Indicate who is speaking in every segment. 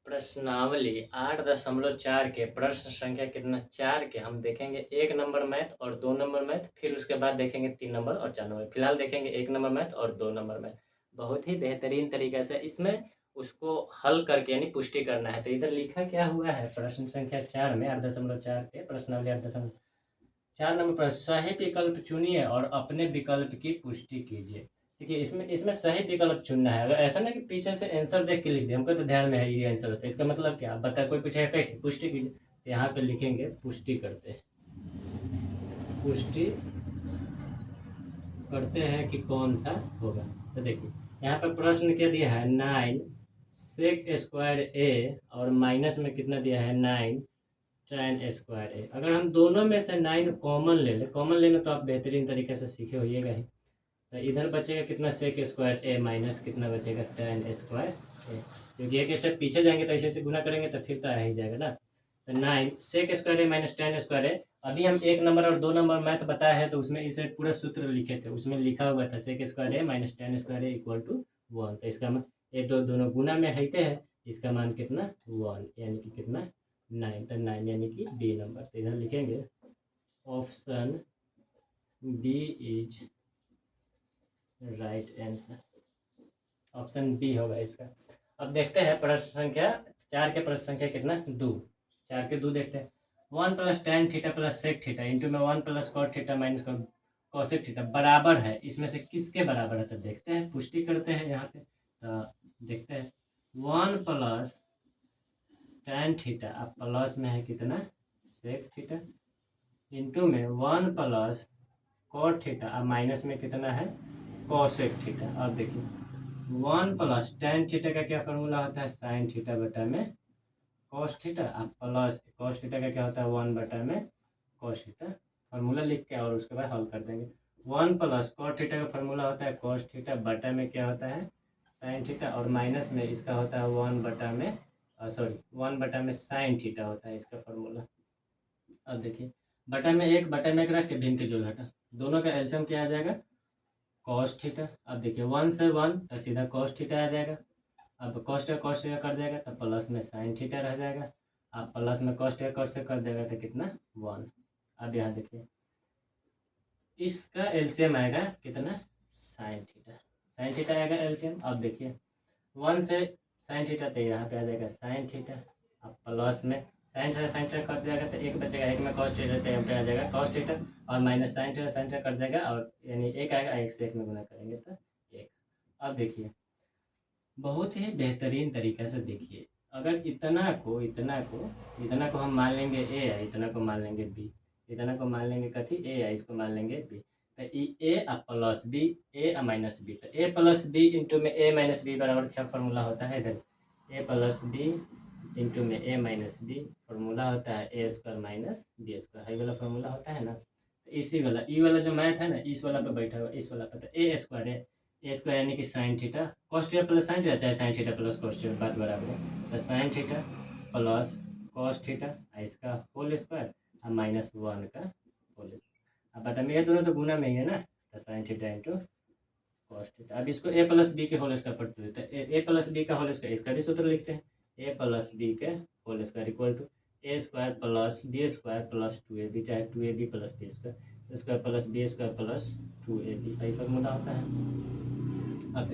Speaker 1: प्रश्नावली 8.4 के प्रश्न संख्या कितना 4 के हम देखेंगे 1 नंबर मैथ और 2 नंबर मैथ, फिर उसके बाद देखेंगे 3 नंबर और 4 नंबर। फिलहाल देखेंगे 1 नंबर मैथ और 2 नंबर मैथ। बहुत ही बेहतरीन तरीके से इसमें उसको हल करके यानी पुष्टि करना है। तो इधर लिखा क्या हुआ है प्रश्न संख्या 4 में 8.4 के प्रश्नावली 8.4 नंबर पर सही विकल्प चुनिए और अपने विकल्प की पुष्टि कीजिए। देखिए इसमें इसमें सही विकल्प चुनना है। अगर ऐसा ना कि पीछे से आंसर देख के लिख दिया, हमको तो ध्यान में है ये आंसर होता है, इसका मतलब क्या, आप बता, कोई पूछेगा कैसे पुष्टि कीजिए, तो यहाँ पे लिखेंगे पुष्टि करते हैं, पुष्टि करते हैं कि कौन सा होगा। तो देखिए यहाँ पर प्रश्न क्या दिया है 9 सेक स्क्वायर ए और माइनस में कितना दिया है 9 tan स्क्वायर ए। अगर हम दोनों में से 9 कॉमन ले लें, कॉमन लेना तो आप बेहतरीन तरीके से सीखे होइएगा ही। तो इधर बचेगा कितना सेक स्क्वायर ए माइनस कितना बचेगा tan स्क्वायर ए, क्योंकि एक स्टेप पीछे जाएंगे तो ऐसे गुना करेंगे तो फिर तो आ ही जाएगा ना। तो 9 सेक square A minus tan square ए। अभी हम 1 नंबर और 2 नंबर मैथ बताया है तो उसमें इसे पूरा सूत्र लिखे थे, उसमें लिखा हुआ था sec square A minus tan square A equal to 1। तो इसका ये दोनों गुना में रहते हैं, इसका मान कितना 1 यानी कि कितना 9। तो 9 यानी कि बी नंबर। तो इधर लिखेंगे option B is right answer, option B होगा इसका। अब देखते हैं प्रश्न संख्या 4 के प्रश्न संख्या कितना 2, 4 के 2 देखते हैं। 1 plus tan theta plus sec theta into में 1 plus cot theta minus cosec theta बराबर है, इसमें से किसके बराबर है। तो देखते हैं, पुष्टि करते हैं यहाँ पे। तो देखते हैं 1 प्लस tan थीटा, अब प्लस में है कितना सेक थीटा इंटू में 1 प्लस कॉट थीटा, अब माइनस में कितना है कॉसेक थीटा। अब देखिए 1 प्लस tan थीटा का क्या फॉर्मूला होता है साइन थीटा बटा में कॉस थीटा, अब प्लस कॉस थीटा का क्या होता है 1 बटा में कॉस थीटा। फार्मूला लिख के और उसके बाद हल कर देंगे। 1 प्लस कॉट थीटा का फार्मूला होता है कॉस थीटा बटा में क्या होता है साइन थीटा, और माइनस में इसका होता है 1 बटा में 1 बटा में साइन थीटा होता है इसका फार्मूला। अब देखिए बटा में 1 बटा में 1 रख के भिन्न के जोड़ घटा, दोनों का एलसीएम क्या आ जाएगा कॉस थीटा। अब देखिए 1 से 1 तो सीधा कॉस थीटा आ जाएगा। अब कॉस थीटा कर देगा तो प्लस में साइन थीटा रह जाएगा। अब प्लस में कॉस थीटा कर देगा तो कितना 1। अब यहाँ देखिए इसका एलसीएम आएगा कितना साइन थीटा आएगा एलसीएम। अब देखिए 1 से साइन थीटा तो यहाँ पे आ जाएगा साइन थीटा। अब प्लस में साइन थीटा कर देगा तो 1 बचेगा, 1 में कॉस थीटा तो यहाँ पे आ जाएगा कॉस थीटा, और माइनस साइन थीटा कर देगा, और यानी 1 आएगा, 1 से 1 में गुना करेंगे तो 1। अब देखिए बहुत ही बेहतरीन तरीके से देखिए, अगर इतना को हम मान लेंगे ए है, इतना को मान लेंगे बी, इतना को मान लेंगे कथी ए है, इसको मान लेंगे बी। तो ए प्लस बी ए माइनस बी, तो ए प्लस बी इंटू में ए माइनस बी बराबर क्या फॉर्मूला होता है इधर ए प्लस बी इंटू में ए माइनस बी, फॉर्मूला होता है A square minus B square, high वाला फॉर्मूला होता है ना। तो इसी वाला ई वाला जो मैथ है ना इस वाला पे बैठा हुआ, इस वाला पे, तो ए स्क्वायर यानी कि sine theta cos theta plus sine theta, चाहे sine theta plus cos theta बात बराबर है। तो sine theta plus cos theta इसका होल स्क्वायर और माइनस 1 का होल स्क्वायर। अब बता में ये दोनों तो गुना में ही है ना, तो sine theta into cos theta. अब इसको ए प्लस बी के होल स्क्वायर पर देते हैं, ए प्लस बी का होल स्क्वायर, इसका भी सूत्र लिखते हैं ए प्लस बी के whole square equal to A square plus B square plus 2ab, चाहे 2ab plus B square square plus B square plus 2ab, यही फॉर्मूला होता है। अब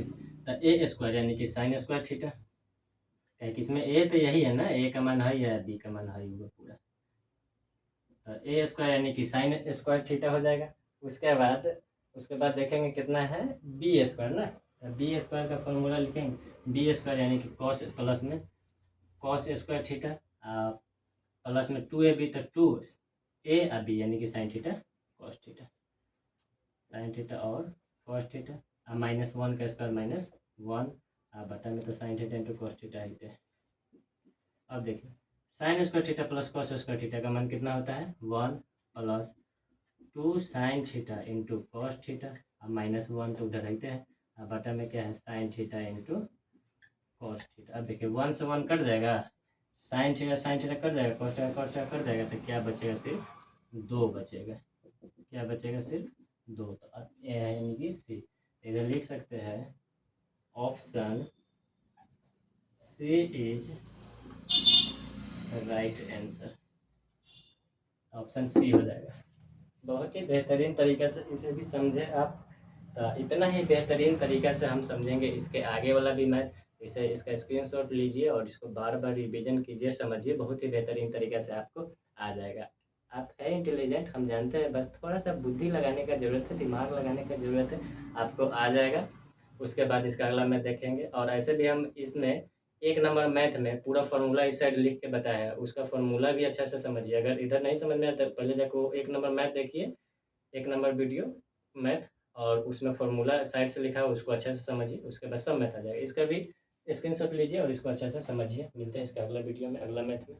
Speaker 1: तो ए स्क्वायर यानी कि साइन स्क्वायर थीटा, क्या कि इसमें ए तो यही है ना, ए का मान है या बी का मान है होगा पूरा, तो ए स्क्वायर यानी कि साइन स्क्वायर थीटा हो जाएगा। उसके बाद देखेंगे कितना है बी स्क्वायर ना, तो बी स्क्वायर का फॉर्मूला लिखेंगे बी स्क्वायर यानी कि कॉस प्लस में कॉस स्क्वायर थीटा प्लस में 2ab, तो 2 a बी यानी कि sine theta cos theta, sine theta और कॉस थीटा माइनस 1 का स्क्वायर माइनस 1 बटा में तो sine theta into cos theta ही है। अब देखिए sine square theta plus cos square theta का मान कितना होता है 1 plus 2 sign theta into cos theta, अब माइनस 1 तो उधर रहते हैं, बटा में क्या है sign theta into cos theta. अब देखिए 1 से 1 कट जाएगा, साइन थीटा कट जाएगा, कॉस थीटा कट जाएगा, तो क्या बचेगा सिर्फ 2 बचेगा, क्या बचेगा सिर्फ 2। तो ए है यानी कि सी, इधर लिख सकते हैं option C is right answer option C हो जाएगा। बहुत ही बेहतरीन तरीके से इसे भी समझे आप। तो इतना ही बेहतरीन तरीका से हम समझेंगे इसके आगे वाला भी मैथ। इसे इसका स्क्रीनशॉट लीजिए और इसको बार बार रिवीजन कीजिए, समझिए, बहुत ही बेहतरीन तरीके से आपको आ जाएगा। आप है इंटेलिजेंट, हम जानते हैं, बस थोड़ा सा बुद्धि लगाने का ज़रूरत है, दिमाग लगाने का ज़रूरत है, आपको आ जाएगा। उसके बाद इसका अगला मैथ देखेंगे। और ऐसे भी हम इसमें 1 नंबर मैथ में पूरा फार्मूला इस साइड लिख के बताया है, उसका फार्मूला भी अच्छा से समझिए। अगर इधर नहीं समझ में आता पहले जाके वो 1 नंबर मैथ देखिए, 1 नंबर वीडियो मैथ, और उसमें फार्मूला साइड से लिखा है, उसको अच्छे से समझिए, उसके बाद सब मैथ आ जाएगा। इसका भी स्क्रीनशॉट लीजिए और इसको अच्छे से समझिए। मिलते हैं इसके अगला वीडियो में, अगला मैथ में।